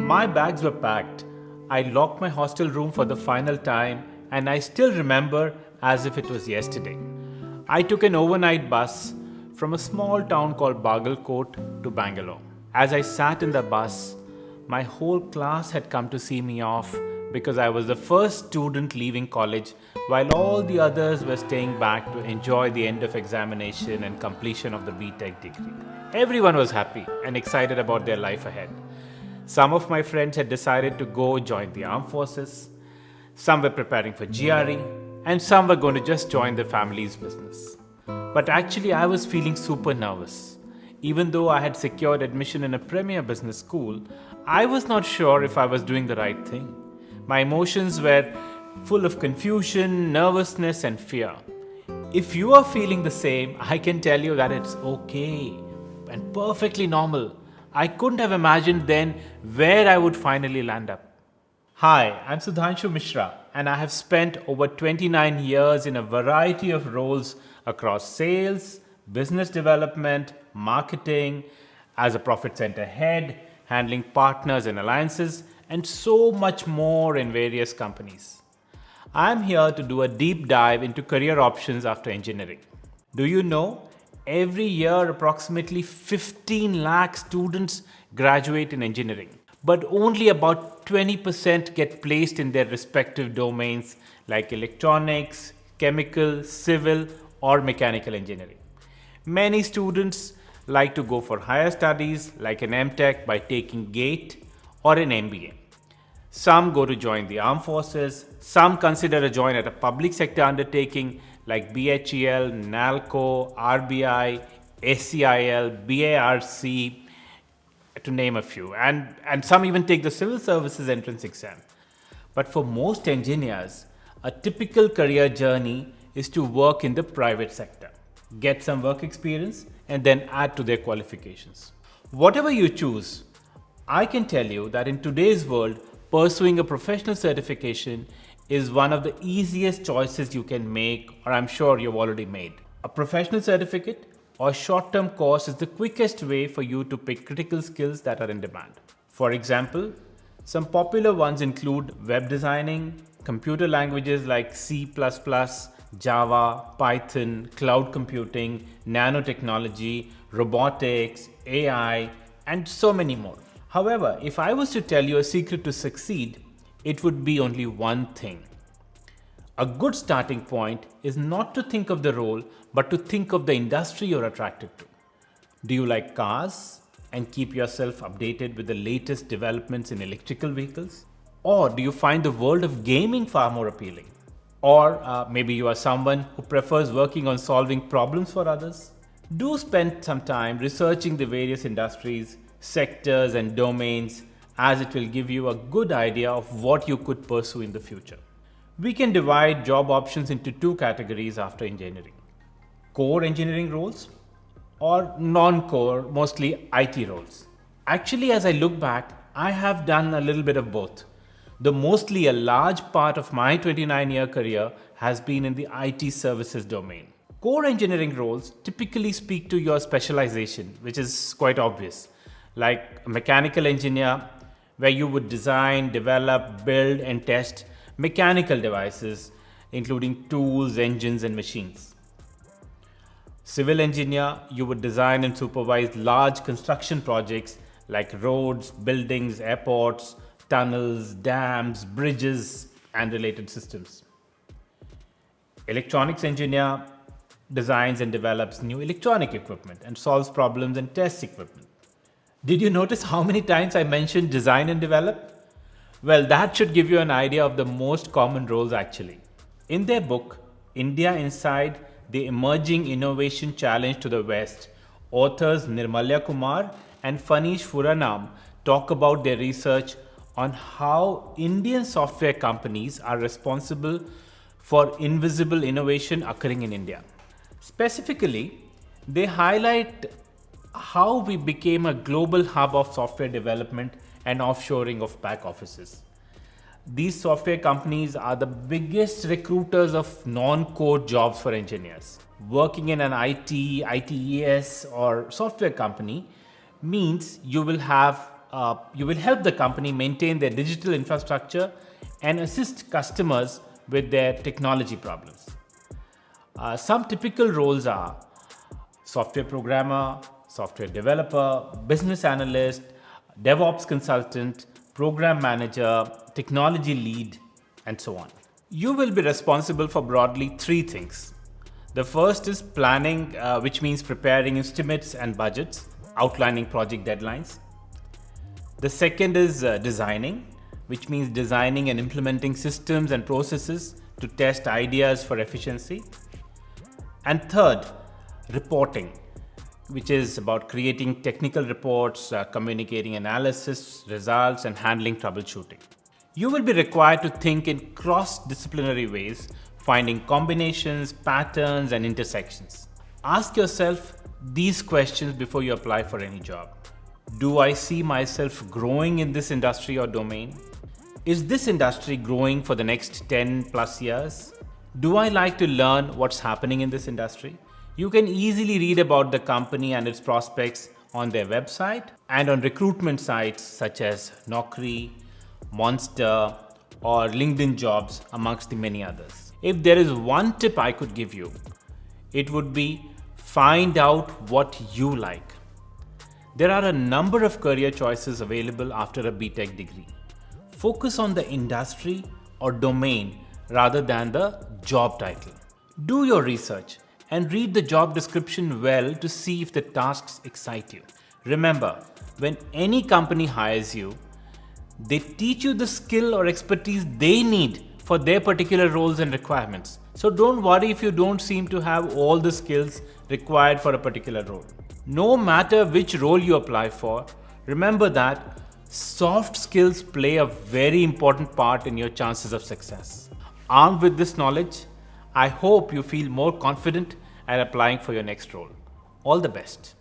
My bags were packed. I locked my hostel room for the final time, and I still remember as if it was yesterday. I took an overnight bus from a small town called Bagalkot to Bangalore. As I sat in the bus, my whole class had come to see me off because I was the first student leaving college while all the others were staying back to enjoy the end of examination and completion of the BTech degree. Everyone was happy and excited about their life ahead. Some of my friends had decided to go join the armed forces, some were preparing for GRE, and some were going to just join their family's business. But actually, I was feeling super nervous. Even though I had secured admission in a premier business school, I was not sure if I was doing the right thing. My emotions were full of confusion, nervousness, and fear. If you are feeling the same, I can tell you that it's okay and perfectly normal. I couldn't have imagined then where I would finally land up. Hi, I'm Sudhanshu Mishra, and I have spent over 29 years in a variety of roles across sales, business development, marketing, as a profit center head, handling partners and alliances, and so much more in various companies. I'm here to do a deep dive into career options after engineering. Do you know? Every year, approximately 15 lakh students graduate in engineering, but only about 20% get placed in their respective domains like electronics, chemical, civil, or mechanical engineering. Many students like to go for higher studies like an MTech by taking GATE or an MBA. Some go to join the armed forces, some consider a join at a public sector undertaking like BHEL, NALCO, RBI, SCIL, BARC, to name a few. And some even take the civil services entrance exam. But for most engineers, a typical career journey is to work in the private sector, get some work experience, and then add to their qualifications. Whatever you choose, I can tell you that in today's world, pursuing a professional certification is one of the easiest choices you can make, or I'm sure you've already made. A professional certificate or short term course is the quickest way for you to pick critical skills that are in demand. For example, some popular ones include web designing, computer languages like C, Java, Python, cloud computing, nanotechnology, robotics, AI, and so many more. However, if I was to tell you a secret to succeed, it would be only one thing. A good starting point is not to think of the role, but to think of the industry you're attracted to. Do you like cars and keep yourself updated with the latest developments in electrical vehicles? Or do you find the world of gaming far more appealing? Or maybe you are someone who prefers working on solving problems for others? Do spend some time researching the various industries, sectors, and domains, as it will give you a good idea of what you could pursue in the future. We can divide job options into two categories after engineering: core engineering roles or non core, mostly IT roles. Actually, as I look back, I have done a little bit of both. Though mostly a large part of my 29-year career has been in the IT services domain. Core engineering roles typically speak to your specialization, which is quite obvious, like a mechanical engineer, where you would design, develop, build, and test mechanical devices, including tools, engines, and machines. Civil engineer, you would design and supervise large construction projects like roads, buildings, airports, tunnels, dams, bridges, and related systems. Electronics engineer designs and develops new electronic equipment and solves problems and tests equipment. Did you notice how many times I mentioned design and develop? Well, that should give you an idea of the most common roles actually. In their book, India Inside the Emerging Innovation Challenge to the West, authors Nirmalya Kumar and Fanish Furanam talk about their research on how Indian software companies are responsible for invisible innovation occurring in India. Specifically, they highlight how we became a global hub of software development and offshoring of back offices. These software companies are the biggest recruiters of non-core jobs for engineers. Working in an IT, ITES, or software company means you will have You will help the company maintain their digital infrastructure and assist customers with their technology problems. Some typical roles are software programmer, software developer, business analyst, DevOps consultant, program manager, technology lead, and so on. You will be responsible for broadly three things. The first is planning, which means preparing estimates and budgets, outlining project deadlines. The second is designing, which means designing and implementing systems and processes to test ideas for efficiency. And third, reporting, which is about creating technical reports, communicating analysis, results, and handling troubleshooting. You will be required to think in cross-disciplinary ways, finding combinations, patterns, and intersections. Ask yourself these questions before you apply for any job. Do I see myself growing in this industry or domain? Is this industry growing for the next 10 plus years? Do I like to learn what's happening in this industry? You can easily read about the company and its prospects on their website and on recruitment sites such as Naukri, Monster, or LinkedIn Jobs, amongst the many others. If there is one tip I could give you, it would be find out what you like. There are a number of career choices available after a BTech degree. Focus on the industry or domain rather than the job title. Do your research and read the job description well to see if the tasks excite you. Remember, when any company hires you, they teach you the skill or expertise they need for their particular roles and requirements. So don't worry if you don't seem to have all the skills required for a particular role. No matter which role you apply for, remember that soft skills play a very important part in your chances of success. Armed with this knowledge, I hope you feel more confident at applying for your next role. All the best.